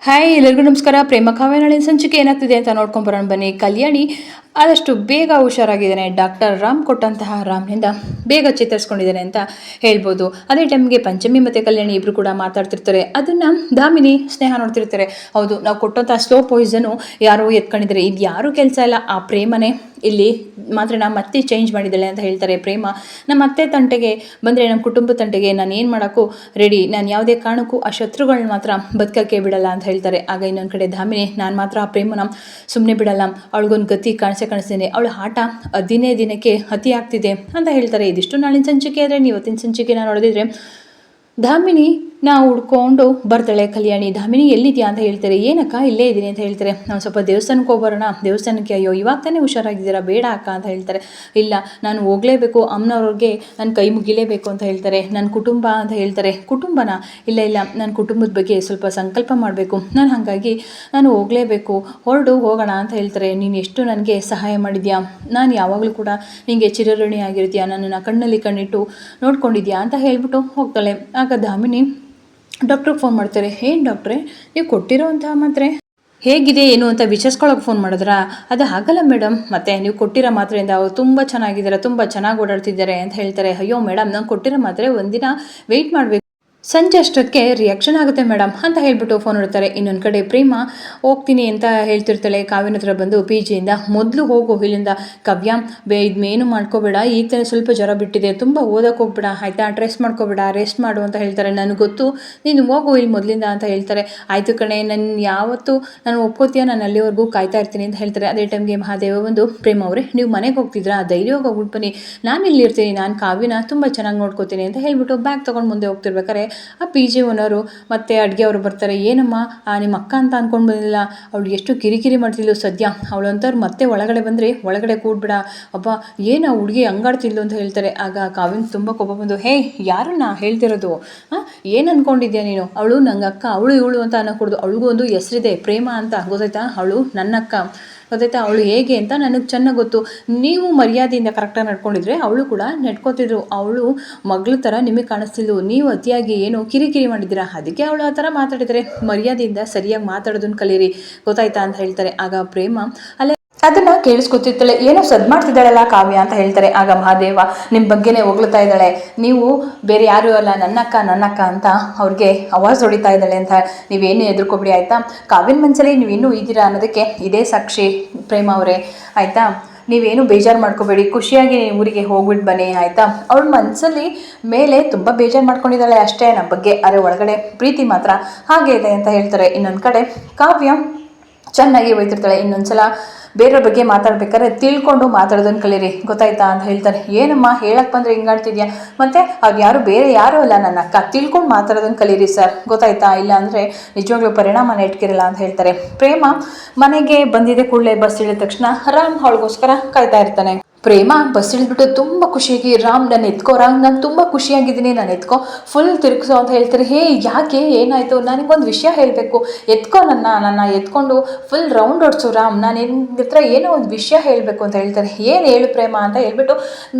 Hi ಎಲ್ಲರಿಗೂ ನಮಸ್ಕಾರ. ಪ್ರೇಮ ಕಾವ್ಯನಾಳಿನ ಸಂಚಿಕೆ ಏನಾಗ್ತಿದೆ ಅಂತ ನೋಡ್ಕೊಂಬರೋಣ ಬನ್ನಿ. ಕಲ್ಯಾಣಿ ಆದಷ್ಟು ಬೇಗ ಹುಷಾರಾಗಿದ್ದಾನೆ. ಡಾಕ್ಟರ್ ರಾಮ್ ಕೊಟ್ಟಂತಹ ರಾಮ್ನಿಂದ ಬೇಗ ಚೇತರಿಸ್ಕೊಂಡಿದ್ದಾನೆ ಅಂತ ಹೇಳ್ಬೋದು. ಅದೇ ಟೈಮ್ಗೆ ಪಂಚಮಿ ಮತ್ತು ಕಲ್ಯಾಣಿ ಇಬ್ಬರು ಕೂಡ ಮಾತಾಡ್ತಿರ್ತಾರೆ. ಅದನ್ನು ದಾಮಿನಿ ಸ್ನೇಹ ನೋಡ್ತಿರ್ತಾರೆ. ಹೌದು, ನಾವು ಕೊಟ್ಟಂಥ ಸ್ಲೋ ಪಾಯ್ಸನ್ನು ಯಾರೋ ಎತ್ಕೊಂಡಿದ್ದಾರೆ, ಇದು ಯಾರೂ ಕೆಲಸ ಇಲ್ಲ, ಆ ಪ್ರೇಮನೇ ಇಲ್ಲಿ ಮಾತ್ರ ನಮ್ಮ ಮತ್ತೆ ಚೇಂಜ್ ಮಾಡಿದ್ದಾಳೆ ಅಂತ ಹೇಳ್ತಾರೆ. ಪ್ರೇಮ ನಮ್ಮ ಅತ್ತೆ ತಂಟೆಗೆ ಬಂದರೆ, ನಮ್ಮ ಕುಟುಂಬ ತಂಟೆಗೆ ನಾನು ಏನು ಮಾಡೋಕ್ಕೂ ರೆಡಿ, ನಾನು ಯಾವುದೇ ಕಾರಣಕ್ಕೂ ಆ ಶತ್ರುಗಳನ್ನ ಮಾತ್ರ ಬದುಕಕ್ಕೆ ಬಿಡಲ್ಲ ಅಂತ ಹೇಳ್ತಾರೆ. ಆಗ ಇನ್ನೊಂದು ಕಡೆ ಧಾಮಿನಿ, ನಾನು ಮಾತ್ರ ಆ ಪ್ರೇಮನ ಸುಮ್ಮನೆ ಬಿಡಲ್ಲ, ಅವಳಿಗೊಂದು ಗತಿ ಕಾಣಿಸ್ತೇನೆ, ಅವಳ ಆಟ ದಿನೇ ದಿನಕ್ಕೆ ಅತಿ ಆಗ್ತಿದೆ ಅಂತ ಹೇಳ್ತಾರೆ. ಇದಿಷ್ಟು ನಾಳಿನ ಸಂಚಿಕೆ. ಆದರೆ ಇವತ್ತಿನ ಸಂಚಿಕೆನ ನೋಡಿದ್ರೆ ಧಾಮಿನಿ ನಾವು ಹುಡ್ಕೊಂಡು ಬರ್ತಾಳೆ ಕಲ್ಯಾಣಿ. ಧಾಮಿನಿ ಎಲ್ಲಿದ್ಯಾ ಅಂತ ಹೇಳ್ತಾರೆ. ಏನಕ್ಕ ಇಲ್ಲೇ ಇದ್ದೀನಿ ಅಂತ ಹೇಳ್ತಾರೆ. ನಾವು ಸ್ವಲ್ಪ ದೇವಸ್ಥಾನಕ್ಕೆ ಹೋಗ್ಬರೋಣ. ದೇವಸ್ಥಾನಕ್ಕೆ ಅಯ್ಯೋ ಇವಾಗ ತಾನೇ ಹುಷಾರಾಗಿದ್ದೀರಾ, ಬೇಡ ಅಕ್ಕ ಅಂತ ಹೇಳ್ತಾರೆ. ಇಲ್ಲ, ನಾನು ಹೋಗಲೇಬೇಕು, ಅಮ್ಮನವ್ರಿಗೆ ನನ್ನ ಕೈ ಮುಗಿಲೇಬೇಕು ಅಂತ ಹೇಳ್ತಾರೆ. ನನ್ನ ಕುಟುಂಬ ಅಂತ ಹೇಳ್ತಾರೆ. ಕುಟುಂಬನ? ಇಲ್ಲ, ನನ್ನ ಕುಟುಂಬದ ಬಗ್ಗೆ ಸ್ವಲ್ಪ ಸಂಕಲ್ಪ ಮಾಡಬೇಕು ನಾನು, ಹಾಗಾಗಿ ನಾನು ಹೋಗಲೇಬೇಕು, ಹೋಗೋಣ ಅಂತ ಹೇಳ್ತಾರೆ. ನೀನು ಎಷ್ಟು ನನಗೆ ಸಹಾಯ ಮಾಡಿದ್ಯಾ, ನಾನು ಯಾವಾಗಲೂ ಕೂಡ ನಿನಗೆ ಚಿರಋಣಿ ಆಗಿರ್ತೀಯಾ, ನನ್ನನ್ನು ಕಣ್ಣಲ್ಲಿ ಕಣ್ಣಿಟ್ಟು ನೋಡ್ಕೊಂಡಿದ್ಯಾ ಅಂತ ಹೇಳ್ಬಿಟ್ಟು ಹೋಗ್ತಾಳೆ. ಆಗ ಧಾಮಿನಿ ಡಾಕ್ಟ್ರಿಗೆ ಫೋನ್ ಮಾಡ್ತಾರೆ. ಏನು ಡಾಕ್ಟ್ರೆ, ನೀವು ಕೊಟ್ಟಿರೋವಂತಹ ಮಾತ್ರೆ ಹೇಗಿದೆ ಏನು ಅಂತ ವಿಚಾರಿಸ್ಕೊಳ್ಳೋಕೆ ಫೋನ್ ಮಾಡಿದ್ರಾ? ಅದು ಆಗಲ್ಲ ಮೇಡಮ್, ಮತ್ತೆ ನೀವು ಕೊಟ್ಟಿರೋ ಮಾತ್ರೆಯಿಂದ ಅವರು ತುಂಬ ಚೆನ್ನಾಗಿದ್ದಾರೆ, ತುಂಬ ಚೆನ್ನಾಗಿ ಓಡಾಡ್ತಿದ್ದಾರೆ ಅಂತ ಹೇಳ್ತಾರೆ. ಅಯ್ಯೋ ಮೇಡಮ್, ನಾನು ಕೊಟ್ಟಿರೋ ಮಾತ್ರೆ ಒಂದಿನ ವೆಯ್ಟ್ ಮಾಡಬೇಕು, ಸಂಜೆ ಅಷ್ಟಕ್ಕೆ ರಿಯಾಕ್ಷನ್ ಆಗುತ್ತೆ ಮೇಡಮ್ ಅಂತ ಹೇಳ್ಬಿಟ್ಟು ಫೋನ್ ಇಡ್ತಾರೆ. ಇನ್ನೊಂದು ಕಡೆ ಪ್ರೇಮ ಹೋಗ್ತೀನಿ ಅಂತ ಹೇಳ್ತಿರ್ತಾಳೆ. ಕಾವ್ಯನ ಹತ್ರ ಬಂದು ಪಿ ಜಿಯಿಂದ, ಮೊದಲು ಹೋಗು ಇಲ್ಲಿಂದ ಕಾವ್ಯ, ಇದೇನು ಮಾಡ್ಕೋಬೇಡ, ಈಗ ತಾನೇ ಸ್ವಲ್ಪ ಜ್ವರ ಬಿಟ್ಟಿದೆ, ತುಂಬ ಓದಕ್ಕೆ ಹೋಗ್ಬೇಡ ಆಯಿತಾ, ರೆಸ್ಟ್ ಮಾಡ್ಕೋಬೇಡ, ರೆಸ್ಟ್ ಮಾಡು ಅಂತ ಹೇಳ್ತಾರೆ. ನನಗೆ ಗೊತ್ತು, ನೀನು ಹೋಗು ಇಲ್ಲಿ ಮೊದಲಿಂದ ಅಂತ ಹೇಳ್ತಾರೆ. ಆಯಿತು ಕಣೆ, ನಾನು ಯಾವತ್ತು ನಾನು ಒಪ್ಕೋತೀಯ, ನಾನು ಅಲ್ಲಿವರೆಗೂ ಕಾಯ್ತಾ ಇರ್ತೀನಿ ಅಂತ ಹೇಳ್ತಾರೆ. ಅದೇ ಟೈಮ್ಗೆ ಮಹಾದೇವ ಬಂದು, ಪ್ರೇಮ ಅವರೇ ನೀವು ಮನೆಗೆ ಹೋಗ್ತಿದ್ರಾ, ಧೈರ್ಯವಾಗಿ ಹೋಗ್ಬಿಟ್ಟು ಬನ್ನಿ, ನಾನು ಇಲ್ಲಿರ್ತೀನಿ, ನಾನು ಕಾವ್ಯನ ತುಂಬ ಚೆನ್ನಾಗಿ ನೋಡ್ಕೋತೀನಿ ಅಂತ ಹೇಳ್ಬಿಟ್ಟು ಬ್ಯಾಗ್ ತೊಗೊಂಡು ಮುಂದೆ ಹೋಗ್ತಿರ್ಬೇಕಾರೆ ಆ ಪಿ ಜಿ ಓನರು ಮತ್ತು ಅಡುಗೆ ಅವರು ಬರ್ತಾರೆ. ಏನಮ್ಮ ನಿಮ್ಮ ಅಕ್ಕ ಅಂತ ಅಂದ್ಕೊಂಡು ಬಂದಿಲ್ಲ, ಅವಳು ಎಷ್ಟು ಕಿರಿಕಿರಿ ಮಾಡ್ತಿದ್ಲು ಸದ್ಯ, ಅವಳು ಅಂಥವ್ರು ಮತ್ತೆ ಒಳಗಡೆ ಬಂದರೆ ಒಳಗಡೆ ಕೂಡ್ಬಿಡ, ಅಬ್ಬ ಏನು ಆ ಹುಡುಗಿ ಹಂಗಾಡ್ತಿದ್ಲು ಅಂತ ಹೇಳ್ತಾರೆ. ಆಗ ಕಾವ್ಯನ ತುಂಬ ಕೋಪ ಬಂದು, ಹೇ ಯಾರನ್ನ ಹೇಳ್ತಿರೋದು, ಏನು ಅಂದ್ಕೊಂಡಿದ್ಯಾ ನೀನು, ಅವಳು ನಂಗೆ ಅಕ್ಕ, ಅವಳು ಇವಳು ಅಂತ ಅನ್ನೋಕೂಡ್ದು, ಅವಳಿಗೂ ಒಂದು ಹೆಸರಿದೆ ಪ್ರೇಮ ಅಂತ, ಗೊತ್ತಾಯ್ತಾ, ಅವಳು ನನ್ನ ಅಕ್ಕ, ಗೊತ್ತಾಯ್ತಾ, ಅವಳು ಹೇಗೆ ಅಂತ ನನಗೆ ಚೆನ್ನಾಗಿ ಗೊತ್ತು, ನೀವು ಮರ್ಯಾದೆಯಿಂದ ಕರೆಕ್ಟಾಗಿ ನಡ್ಕೊಂಡಿದ್ರೆ ಅವಳು ಕೂಡ ನಡ್ಕೋತಿದ್ರು, ಅವಳು ಮಗಳ ಥರ ನಿಮಗೆ ಕಾಣಿಸ್ತಿದ್ಲು, ನೀವು ಅತಿಯಾಗಿ ಏನು ಕಿರಿಕಿರಿ ಮಾಡಿದ್ದೀರಾ, ಅದಕ್ಕೆ ಅವಳು ಆ ಥರ ಮಾತಾಡಿದರೆ, ಮರ್ಯಾದೆಯಿಂದ ಸರಿಯಾಗಿ ಮಾತಾಡೋದನ್ನು ಕಲೀರಿ, ಗೊತ್ತಾಯ್ತಾ ಅಂತ ಹೇಳ್ತಾರೆ. ಆಗ ಪ್ರೇಮ ಅಲ್ಲೇ ಅದನ್ನು ಕೇಳಿಸ್ಕೊತಿರ್ತಾಳೆ. ಏನೋ ಸದ್ ಮಾಡ್ತಿದ್ದಾಳಲ್ಲ ಕಾವ್ಯ ಅಂತ ಹೇಳ್ತಾರೆ. ಆಗ ಮಹಾದೇವ ನಿಮ್ಮ ಬಗ್ಗೆನೇ ಹೊಗಳ್ತಾ ಇದ್ದಾಳೆ, ನೀವು ಬೇರೆ ಯಾರೂ ಅಲ್ಲ, ನನ್ನಕ್ಕ ಅಂತ ಅವ್ರಿಗೆ ಆವಾಜ್ ಹೊಡಿತಾ ಇದ್ದಾಳೆ ಅಂತ, ನೀವೇನು ಎದುರ್ಕೊಬಿಡಿ ಆಯಿತಾ, ಕಾವ್ಯನ ಮನಸ್ಸಲ್ಲಿ ನೀವೇನು ಇದ್ದೀರಾ ಅನ್ನೋದಕ್ಕೆ ಇದೇ ಸಾಕ್ಷಿ ಪ್ರೇಮ ಅವರೇ, ಆಯಿತಾ, ನೀವೇನು ಬೇಜಾರು ಮಾಡ್ಕೋಬೇಡಿ, ಖುಷಿಯಾಗಿ ಊರಿಗೆ ಹೋಗ್ಬಿಟ್ಟು ಬನ್ನಿ ಆಯಿತಾ. ಅವಳ ಮನಸ್ಸಲ್ಲಿ ಮೇಲೆ ತುಂಬ ಬೇಜಾರು ಮಾಡ್ಕೊಂಡಿದ್ದಾಳೆ ಅಷ್ಟೇ ನಮ್ಮ ಬಗ್ಗೆ, ಆದರೆ ಒಳಗಡೆ ಪ್ರೀತಿ ಮಾತ್ರ ಹಾಗೆ ಇದೆ ಅಂತ ಹೇಳ್ತಾರೆ. ಇನ್ನೊಂದು ಕಡೆ ಕಾವ್ಯ ಚೆನ್ನಾಗಿ ಹೋಯ್ತಿರ್ತಾಳೆ. ಇನ್ನೊಂದ್ಸಲ ಬೇರೆಯವ್ರ ಬಗ್ಗೆ ಮಾತಾಡ್ಬೇಕಾದ್ರೆ ತಿಳ್ಕೊಂಡು ಮಾತಾಡೋದನ್ನು ಕಲೀರಿ, ಗೊತ್ತಾಯ್ತಾ ಅಂತ ಹೇಳ್ತಾರೆ. ಏನಮ್ಮ ಹೇಳಕ್ಕೆ ಬಂದರೆ ಹಿಂಗಾಡ್ತಿದ್ಯಾ, ಮತ್ತು ಅದು ಯಾರು ಬೇರೆ ಯಾರೂ ಅಲ್ಲ ನನ್ನ ಅಕ್ಕ, ತಿಳ್ಕೊಂಡು ಮಾತಾಡೋದನ್ನು ಕಲೀರಿ ಸರ್, ಗೊತ್ತಾಯ್ತಾ, ಇಲ್ಲ ಅಂದರೆ ನಿಜವಾಗ್ಲೂ ಪರಿಣಾಮನ ಇಟ್ಕಿರಲ್ಲ ಅಂತ ಹೇಳ್ತಾರೆ. ಪ್ರೇಮ ಮನೆಗೆ ಬಂದಿದೆ ಕೂಡಲೇ ಬಸ್ ಇಳಿದ ತಕ್ಷಣ ರಾಮ್ ಅವಳಿಗೋಸ್ಕರ ಕಾಯ್ತಾ ಇರ್ತಾನೆ. ಪ್ರೇಮ ಬಸ್ ಇಳಿದ್ಬಿಟ್ಟು ತುಂಬ ಖುಷಿಯಾಗಿ, ರಾಮ್ ನಾನು ಎತ್ಕೋ, ರಾಮ್ ನಾನು ತುಂಬ ಖುಷಿಯಾಗಿದ್ದೀನಿ, ನಾನು ಎತ್ಕೋ, ಫುಲ್ ತಿರುಗಿಸೋ ಅಂತ ಹೇಳ್ತಾರೆ. ಹೇ ಯಾಕೆ, ಏನಾಯಿತು, ನನಗೊಂದು ವಿಷಯ ಹೇಳಬೇಕು, ಎತ್ಕೋ ನನ್ನ ಎತ್ಕೊಂಡು ಫುಲ್ ರೌಂಡ್ ಹೊಡ್ಸು ರಾಮ್, ನಾನು ನಿನ್ನ ಹತ್ರ ಏನೋ ಒಂದು ವಿಷಯ ಹೇಳಬೇಕು ಅಂತ ಹೇಳ್ತಾರೆ. ಏನು ಹೇಳು ಪ್ರೇಮ ಅಂತ ಹೇಳ್ಬಿಟ್ಟು,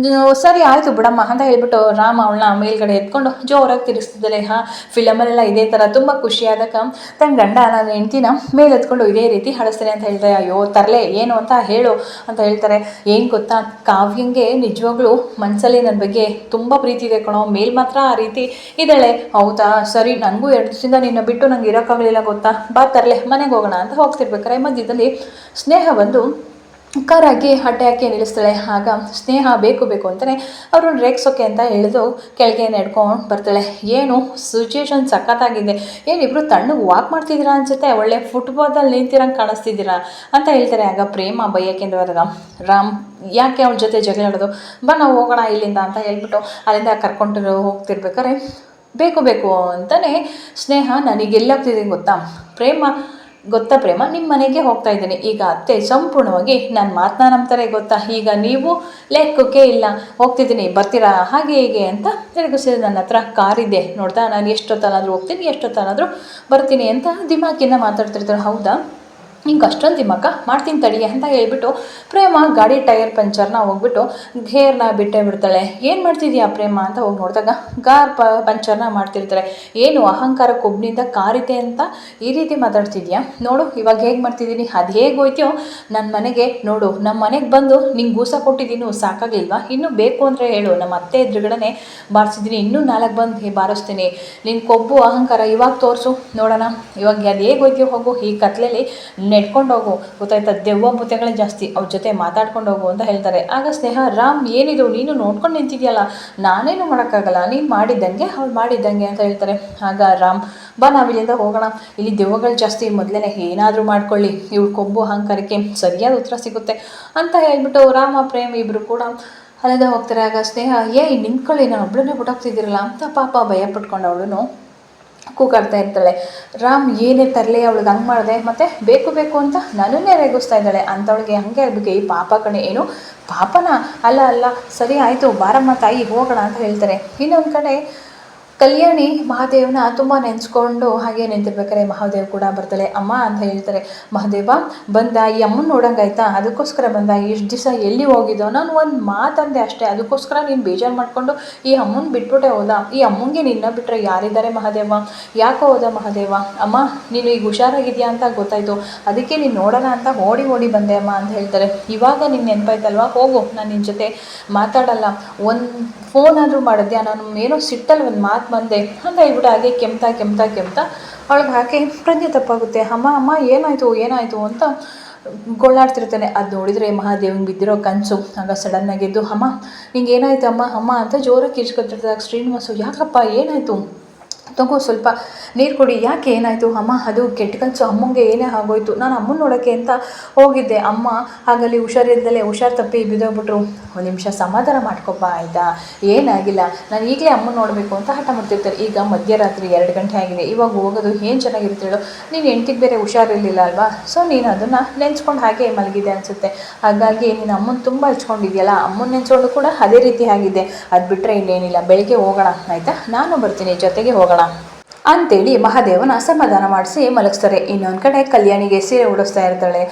ಸರಿ ಆಯಿತು ಬಿಡಮ್ಮ ಅಂತ ಹೇಳ್ಬಿಟ್ಟು ರಾಮ್ ಅವಳನ್ನ ಮೇಲ್ಗಡೆ ಎತ್ಕೊಂಡು ಜೋರಾಗಿ ತಿರುಗಿಸ್ತಿದ್ದಾಳೆ. ಫಿಲಮಲ್ಲೆಲ್ಲ ಇದೇ ಥರ ತುಂಬ ಖುಷಿಯಾದಾಗ ತನ್ನ ಗಂಡ ನಾನು ಹೆಂಡ್ತಿನ ಮೇಲೆ ಎತ್ಕೊಂಡು ಇದೇ ರೀತಿ ಹಾಡಿಸ್ತಾನೆ ಅಂತ ಹೇಳ್ತಾರೆ. ಅಯ್ಯೋ ತರಲೆ ಏನು ಅಂತ ಹೇಳು ಅಂತ ಹೇಳ್ತಾರೆ. ಏನು ಗೊತ್ತಾ, ಕಾವ್ಯಂಗೆ ನಿಜವಾಗ್ಲೂ ಮನಸ್ಸಲ್ಲಿ ನನ್ನ ಬಗ್ಗೆ ತುಂಬ ಪ್ರೀತಿ ಇದೆ ಕಣೋ, ಮೇಲ್ ಮಾತ್ರ ಆ ರೀತಿ ಇದ್ದಾಳೆ. ಹೌದಾ, ಸರಿ, ನನಗೂ 2 ದಿವಸದಿಂದ ನಿನ್ನ ಬಿಟ್ಟು ನಂಗೆ ಇರೋಕ್ಕಾಗಲಿಲ್ಲ ಗೊತ್ತಾ, ಬಾ ತರಲೆ ಮನೆಗೆ ಹೋಗೋಣ ಅಂತ ಹೋಗ್ತಿರ್ಬೇಕಾರೆ ಮಧ್ಯದಲ್ಲಿ ಸ್ನೇಹ ಬಂದು ಕಾರಾಗಿ ಅಡ್ಡೆ ಹಾಕಿ ನಿಲ್ಲಿಸ್ತಾಳೆ. ಆಗ ಸ್ನೇಹ ಬೇಕು ಅಂತಲೇ ಅವ್ರನ್ನ ರೇಗ್ಸೋಕೆ ಅಂತ ಎಳೆದು ಕೆಳಗೆ ನಡ್ಕೊಂಡು ಬರ್ತಾಳೆ. ಏನು ಸಿಚುವೇಶನ್ ಸಖತ್ತಾಗಿದೆ, ಏನಿಬ್ರು ತಣ್ಣಗೆ ವಾಕ್ ಮಾಡ್ತಿದ್ದೀರಾ ಅನ್ಸುತ್ತೆ, ಒಳ್ಳೆ ಫುಟ್ಬಾಲ್ದಲ್ಲಿ ನಿಂತಿರಂಗೆ ಕಾಣಿಸ್ತಿದ್ದೀರಾ ಅಂತ ಹೇಳ್ತಾರೆ. ಆಗ ಪ್ರೇಮ ಬೈಯಕ್ಕೆ ಬರೋದ, ರಾಮ್ ಯಾಕೆ ಅವಳ ಜೊತೆ ಜಗಳ ಆಡೋದು, ಬಾ ನಾವು ಹೋಗೋಣ ಇಲ್ಲಿಂದ ಅಂತ ಹೇಳ್ಬಿಟ್ಟು ಅಲ್ಲಿಂದ ಕರ್ಕೊಂಡು ಹೋಗ್ತಿರ್ಬೇಕಾರೆ ಬೇಕು ಅಂತಲೇ ಸ್ನೇಹ ನನಗೆ ಎಲ್ಲೋಗ್ತಿದ್ದೀನಿ ಗೊತ್ತಾ ಪ್ರೇಮ, ನಿಮ್ಮ ಮನೆಗೆ ಹೋಗ್ತಾ ಇದ್ದೀನಿ, ಈಗ ಅತ್ತೆ ಸಂಪೂರ್ಣವಾಗಿ ನನ್ನ ಮಾತನ್ನ ನಂಬ್ತಾರೆ ಗೊತ್ತಾ, ಈಗ ನೀವು ಲೆಕ್ಕಕ್ಕೆ ಇಲ್ಲ, ಹೋಗ್ತಿದ್ದೀನಿ ಬರ್ತೀರಾ ಹಾಗೆ ಹೀಗೆ ಅಂತ ತಿರುಗಿಸಿದ. ನನ್ನ ಹತ್ರ ಕಾರಿದೆ ನೋಡ್ತಾ, ನಾನು ಎಷ್ಟೊತ್ತನಾದರೂ ಹೋಗ್ತೀನಿ, ಎಷ್ಟೊತ್ತನಾದರೂ ಬರ್ತೀನಿ ಅಂತ ದಿಮಾಕಿಂದ ಮಾತಾಡ್ತಿರ್ತಾರೆ. ಹೌದಾ, ಹಿಂಗೆ ಅಷ್ಟೊಂದು ತಿಮ್ಮಕ್ಕ ಮಾಡ್ತೀನಿ ತಡಿ ಅಂತ ಹೇಳ್ಬಿಟ್ಟು ಪ್ರೇಮ ಗಾಡಿ ಟೈರ್ ಪಂಚರ್ನ ಹೋಗ್ಬಿಟ್ಟು ಗೇರ್ನ ಬಿಟ್ಟೇ ಬಿಡ್ತಾಳೆ. ಏನು ಮಾಡ್ತಿದ್ಯಾ ಪ್ರೇಮ ಅಂತ ಹೋಗಿ ನೋಡಿದಾಗ ಪಂಚರ್ನ ಮಾಡ್ತಿರ್ತಾರೆ. ಏನು ಅಹಂಕಾರಕ್ಕೆ ಒಬ್ಬನಿಂದ ಕಾರಿದೆ ಅಂತ ಈ ರೀತಿ ಮಾತಾಡ್ತಿದ್ಯಾ, ನೋಡು ಇವಾಗ ಹೇಗೆ ಮಾಡ್ತಿದ್ದೀನಿ, ಅದು ಹೇಗೆ ಹೋಯ್ತೀಯೋ ನನ್ನ ಮನೆಗೆ, ನೋಡು ನಮ್ಮ ಮನೆಗೆ ಬಂದು ನಿಂಗೆ ಗೂಸ ಕೊಟ್ಟಿದ್ದೀನಿ ಸಾಕಾಗಿಲ್ವಾ, ಇನ್ನೂ ಬೇಕು ಅಂದರೆ ಹೇಳು, ನಮ್ಮ ಅತ್ತೆ ಎದುರುಗಡೆ ಬಾರಿಸಿದ್ದೀನಿ, ಇನ್ನೂ 4 ಬಂದು ಬಾರಿಸ್ತೀನಿ, ನಿನ್ನ ಕೊಬ್ಬು ಅಹಂಕಾರ ಇವಾಗ ತೋರಿಸು ನೋಡೋಣ, ಇವಾಗ ಅದು ಹೇಗೆ ಹೋಯ್ತೀಯೋ ಹೋಗು, ಈ ಕತ್ಲೆಯಲ್ಲಿ ನೆಡ್ಕೊಂಡು ಹೋಗು, ಗೊತ್ತಾಯ್ತಾ, ದೆವ್ವ ಭೂತಗಳೇ ಜಾಸ್ತಿ, ಅವ್ರ ಜೊತೆ ಮಾತಾಡ್ಕೊಂಡು ಹೋಗು ಅಂತ ಹೇಳ್ತಾರೆ. ಆಗ ಸ್ನೇಹ, ರಾಮ್ ಏನಿದು ನೀನು ನೋಡ್ಕೊಂಡು ನಿಂತಿದ್ಯಲ್ಲ, ನಾನೇನು ಮಾಡೋಕ್ಕಾಗಲ್ಲ, ನೀನು ಮಾಡಿದ್ದಂಗೆ ಅವ್ಳು ಮಾಡಿದ್ದಂಗೆ ಅಂತ ಹೇಳ್ತಾರೆ. ಆಗ ರಾಮ್, ಬಾ ನಾವಿಲ್ಲಿಂದ ಹೋಗೋಣ, ಇಲ್ಲಿ ದೆವ್ವಗಳು ಜಾಸ್ತಿ, ಮೊದಲೇ ಏನಾದರೂ ಮಾಡ್ಕೊಳ್ಳಿ, ಇವಳು ಕೊಬ್ಬು ಅಹಂಕಾರಕ್ಕೆ ಸರಿಯಾದ ಉತ್ತರ ಸಿಗುತ್ತೆ ಅಂತ ಹೇಳ್ಬಿಟ್ಟು ರಾಮ ಪ್ರೇಮ್ ಇಬ್ಬರು ಕೂಡ ಅಲ್ಲದೆ ಹೋಗ್ತಾರೆ. ಆಗ ಸ್ನೇಹ, ನಿಂತ್ಕೊಳ್ಳಿ, ನಾನು ಒಬ್ಬಳನ್ನೇ ಬಿಟ್ಟೋಗ್ತಿದ್ದೀರಲ್ಲ ಅಂತ ಪಾಪ ಭಯ ಪಟ್ಕೊಂಡು ಅವಳು ಕೂಗಾಡ್ತಾ ಇರ್ತಾಳೆ. ರಾಮ್ ಏನೇ ತರಲಿ ಅವಳಿಗೆ ಹಂಗೆ ಮಾಡಿದೆ, ಮತ್ತು ಬೇಕು ಅಂತ ನನ್ನನ್ನೇ ರೇಗಿಸ್ತಾ ಇದ್ದಾಳೆ ಅಂಥವಳಿಗೆ ಹಂಗೆ ಆಗಬೇಕು, ಈ ಪಾಪ ಕಣೆ, ಏನು ಪಾಪನ ಅಲ್ಲ ಸರಿ ಆಯಿತು ಬಾರಮ್ಮ ತಾಯಿ ಹೋಗೋಣ ಅಂತ ಹೇಳ್ತಾರೆ. ಇನ್ನೊಂದು ಕಡೆ ಕಲ್ಯಾಣಿ ಮಹಾದೇವನ ತುಂಬ ನೆನೆಸ್ಕೊಂಡು ಹಾಗೆ ನಿಂತಿರ್ಬೇಕಾರೆ ಮಹಾದೇವ್ ಕೂಡ ಬರ್ತಾಳೆ. ಅಮ್ಮ ಅಂತ ಹೇಳ್ತಾರೆ. ಮಹಾದೇವ ಬಂದ, ಈ ಅಮ್ಮನ ನೋಡಂಗಾಯ್ತಾ, ಅದಕ್ಕೋಸ್ಕರ ಬಂದ, ಇಷ್ಟು ದಿವಸ ಎಲ್ಲಿ ಹೋಗಿದ್ದೋ, ನಾನು ಒಂದು ಮಾತಂದೆ ಅಷ್ಟೇ, ಅದಕ್ಕೋಸ್ಕರ ನೀನು ಬೇಜಾರು ಮಾಡಿಕೊಂಡು ಈ ಅಮ್ಮನ ಬಿಟ್ಬಿಟ್ಟೆ ಹೋದ, ಈ ಅಮ್ಮಂಗೆ ನಿನ್ನ ಬಿಟ್ಟರೆ ಯಾರಿದ್ದಾರೆ ಮಹಾದೇವ, ಯಾಕೋ ಹೋದ ಮಹಾದೇವ, ಅಮ್ಮ ನೀನು ಈಗ ಹುಷಾರಾಗಿದೆಯಾ ಅಂತ ಗೊತ್ತಾಯಿತು, ಅದಕ್ಕೆ ನೀನು ನೋಡೋಣ ಅಂತ ಓಡಿ ಬಂದೆ ಅಮ್ಮ ಅಂತ ಹೇಳ್ತಾರೆ. ಇವಾಗ ನಿನ್ನ ನೆನಪಾಯ್ತಲ್ವ, ಹೋಗು, ನಾನು ನಿನ್ನ ಜೊತೆ ಮಾತಾಡಲ್ಲ, ಒಂದು ಫೋನ್ ಆದರೂ ಮಾಡಿದ್ಯಾ, ನಾನು ಏನೋ ಸಿಟ್ಟಲ್ಲಿ ಒಂದು ಮಾತು ಬಂದೆ ಅಂತ ಹೇಳ್ಬಿಟ್ಟು ಹಾಗೆ ಕೆಮ್ತಾ ಅವಳಿಗೆ ಹಾಕಿ ಪ್ರಜ್ಞೆ ತಪ್ಪಾಗುತ್ತೆ. ಅಮ್ಮ ಏನಾಯಿತು ಅಂತ ಗೋಳಾಡ್ತಿರ್ತಾನೆ. ಅದು ನೋಡಿದರೆ ಮಹಾದೇವನಿಗೆ ಬಿದ್ದಿರೋ ಕನಸು. ಆಗ ಸಡನ್ನಾಗಿ ಎದ್ದು, ಅಮ್ಮ ನಿಂಗೆ ಏನಾಯ್ತು ಅಮ್ಮ ಅಂತ ಜೋರಾಗಿ ಕಿರ್ಚ್ಕೊತಿರ್ತಾರೆ. ಶ್ರೀನಿವಾಸು, ಯಾಕಪ್ಪ ಏನಾಯಿತು, ತಗೋ ಸ್ವಲ್ಪ ನೀರು ಕೊಡಿ, ಯಾಕೆ ಏನಾಯಿತು ಅಮ್ಮ, ಅದು ಕೆಟ್ಟ ಕನಸು, ಅಮ್ಮಂಗೆ ಏನೇ ಆಗೋಯ್ತು, ನಾನು ಅಮ್ಮನ ನೋಡೋಕ್ಕೆ ಅಂತ ಹೋಗಿದ್ದೆ, ಅಮ್ಮ ಹಾಗಲ್ಲಿ ಹುಷಾರು ತಪ್ಪಿ ಬಿದ್ದೋಗ್ಬಿಟ್ರು, ಒಂದು ನಿಮಿಷ ಸಮಾಧಾನ ಮಾಡ್ಕೊಪ್ಪ ಆಯಿತಾ, ಏನಾಗಿಲ್ಲ, ನಾನು ಈಗಲೇ ಅಮ್ಮನ ನೋಡಬೇಕು ಅಂತ ಹಠ ಮಾಡ್ತಿರ್ತಾರೆ. ಈಗ ಮಧ್ಯರಾತ್ರಿ 2 ಗಂಟೆ ಆಗಿದೆ, ಇವಾಗ ಹೋಗೋದು ಏನು ಚೆನ್ನಾಗಿರುತ್ತೆ ಹೇಳು, ನೀನು ಹೆಂಡ್ತಿಗೆ ಬೇರೆ ಹುಷಾರಿರಲಿಲ್ಲ ಅಲ್ವಾ, ಸೊ ನೀನು ಅದನ್ನು ನೆನೆಸ್ಕೊಂಡು ಹಾಗೆ ಮಲಗಿದೆ ಅನಿಸುತ್ತೆ, ಹಾಗಾಗಿ ನೀನು ಅಮ್ಮನ ತುಂಬ ಹಚ್ಕೊಂಡಿದ್ಯಲ್ಲ, ಅಮ್ಮನ ನೆನೆಸ್ಕೊಂಡು ಕೂಡ ಅದೇ ರೀತಿ ಆಗಿದೆ, ಅದು ಬಿಟ್ಟರೆ ಇನ್ನೇನಿಲ್ಲ, ಬೆಳಿಗ್ಗೆ ಹೋಗೋಣ ಆಯಿತಾ, ನಾನು ಬರ್ತೀನಿ ಜೊತೆಗೆ ಹೋಗೋಣ ಅಂತೇಳಿ ಮಹಾದೇವನ ಸಮಾಧಾನ ಮಾಡಿಸಿ ಮಲಗಿಸ್ತಾರೆ. ಇನ್ನೊಂದು ಕಡೆ ಕಲ್ಯಾಣಿಗೆ ಸೀರೆ ಉಡಿಸ್ತಾ ಇರ್ತಾಳೆ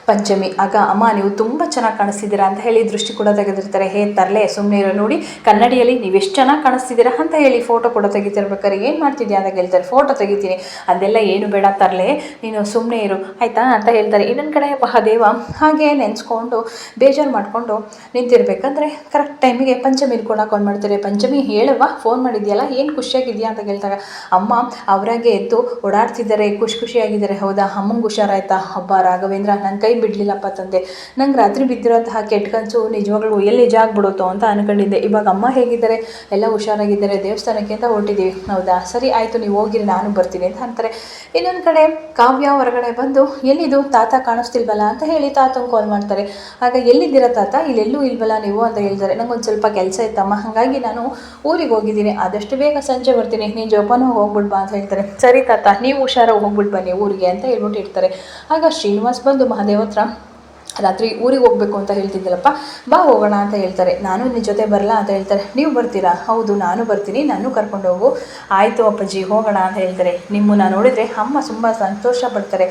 ಪಂಚಮಿ. ಆಗ ಅಮ್ಮ ನೀವು ತುಂಬ ಚೆನ್ನಾಗಿ ಕಾಣಿಸ್ತಿದ್ದೀರಾ ಅಂತ ಹೇಳಿ ದೃಷ್ಟಿ ಕೂಡ ತೆಗೆದಿರ್ತಾರೆ. ತರಲೆ ಸುಮ್ಮನೆ ಇರೋ, ನೋಡಿ ಕನ್ನಡಿಯಲ್ಲಿ ನೀವು ಎಷ್ಟು ಚೆನ್ನಾಗಿ ಕಾಣಿಸ್ತಿದ್ದೀರಾ ಅಂತ ಹೇಳಿ ಫೋಟೋ ಕೂಡ ತೆಗಿತಿರ್ಬೇಕಾರೆ ಏನು ಮಾಡ್ತಿದ್ಯಾ ಅಂತ ಹೇಳ್ತಾರೆ. ಫೋಟೋ ತೆಗಿತೀನಿ, ಅದೆಲ್ಲ ಏನು ಬೇಡ ತರಲೆ, ನೀನು ಸುಮ್ಮನೆ ಇರು ಆಯಿತಾ ಅಂತ ಹೇಳ್ತಾರೆ. ಇನ್ನೊಂದು ಕಡೆ ಮಹಾದೇವ ಹಾಗೆ ನೆನೆಸ್ಕೊಂಡು ಬೇಜಾರು ಮಾಡಿಕೊಂಡು ನಿಂತಿರ್ಬೇಕಂದ್ರೆ ಕರೆಕ್ಟ್ ಟೈಮಿಗೆ ಪಂಚಮಿ ಕೂಡ ಕಾಲ್ ಮಾಡ್ತಾರೆ. ಪಂಚಮಿ ಹೇಳವ್ವ, ಫೋನ್ ಮಾಡಿದ್ಯಲ್ಲ, ಏನು ಖುಷಿಯಾಗಿದೆಯಾ ಅಂತ ಕೇಳ್ತಾರೆ. ಅಮ್ಮ ಅವರಾಗೆ ಎದ್ದು ಓಡಾಡ್ತಿದ್ದಾರೆ, ಖುಷಿಯಾಗಿದ್ದಾರೆ, ಹೌದಾ, ಅಮ್ಮಂಗೆ ಹುಷಾರಾಯ್ತಾ, ಹಬ್ಬ ರಾಘವೇಂದ್ರ ನನ್ನ ಕೈ ಬಿಡಲಿಲ್ಲಪ್ಪ ತಂದೆ, ನಂಗೆ ರಾತ್ರಿ ಬಿದ್ದಿರೋಂತಹ ಕೆಟ್ಟ ಕನಸು ನಿಜವಾಗ್ಲೂ ಎಲ್ಲಿ ನಿಜ ಆಗ್ಬಿಡುತ್ತೋ ಅಂತ ಅಂದ್ಕೊಂಡಿದ್ದೆ, ಇವಾಗ ಅಮ್ಮ ಹೇಗಿದ್ದಾರೆ, ಎಲ್ಲ ಹುಷಾರಾಗಿದ್ದಾರೆ, ದೇವಸ್ಥಾನಕ್ಕೆ ಅಂತ ಹೊರಟಿದ್ದೀವಿ, ಹೌದಾ ಸರಿ ಆಯಿತು ನೀವು ಹೋಗಿರಿ ನಾನು ಬರ್ತೀನಿ ಅಂತ ಅಂತಾರೆ. ಇನ್ನೊಂದು ಕಡೆ ಕಾವ್ಯ ಹೊರಗಡೆ ಬಂದು, ಎಲ್ಲಿದು ತಾತ ಕಾಣಿಸ್ತಿಲ್ವಲ್ಲ ಅಂತ ಹೇಳಿ ತಾತಂಗೆ ಕಾಲ್ ಮಾಡ್ತಾರೆ. ಆಗ ಎಲ್ಲಿದ್ದೀರಾ ತಾತ, ಇಲ್ಲೆಲ್ಲೂ ಇಲ್ವಲ್ಲ ನೀವು ಅಂತ ಹೇಳ್ತಾರೆ. ನಂಗೊಂದು ಸ್ವಲ್ಪ ಕೆಲಸ ಇತ್ತಮ್ಮ, ಹಾಗಾಗಿ ನಾನು ಊರಿಗೆ ಹೋಗಿದ್ದೀನಿ, ಆದಷ್ಟು ಬೇಗ ಸಂಜೆ ಬರ್ತೀನಿ, ನೀನು ಜೋಪಾನ ಹೋಗ್ಬಿಡ್ಬಾ ಅಂತ ಹೇಳ್ತಾರೆ. ಸರಿ ತಾತ ನೀವು ಹುಷಾರಾಗಿ ಹೋಗ್ಬಿಟ್ಟು ಬನ್ನಿ ಊರಿಗೆ ಅಂತ ಹೇಳ್ಬಿಟ್ಟು ಇರ್ತಾರೆ. ಆಗ ಶ್ರೀನಿವಾಸ್ ಬಂದು ಮಹಾದೇವ ಹತ್ರ, ರಾತ್ರಿ ಊರಿಗೆ ಹೋಗಬೇಕು ಅಂತ ಹೇಳ್ತಿದ್ದಲ್ಲಪ್ಪ, ಬಾ ಹೋಗೋಣ ಅಂತ ಹೇಳ್ತಾರೆ. ನಾನು ನಿನ್ನ ಜೊತೆ ಬರಲ್ಲ ಅಂತ ಹೇಳ್ತಾರೆ. ನೀವು ಬರ್ತೀರಾ, ಹೌದು ನಾನು ಬರ್ತೀನಿ, ನಾನು ಕರ್ಕೊಂಡು ಹೋಗು, ಆಯಿತು ಅಪ್ಪಾಜಿ ಹೋಗೋಣ ಅಂತ ಹೇಳ್ತಾರೆ. ನಿಮ್ಮನ್ನು ನೋಡಿದರೆ ಅಮ್ಮ ತುಂಬ ಸಂತೋಷ ಪಡ್ತಾರೆ.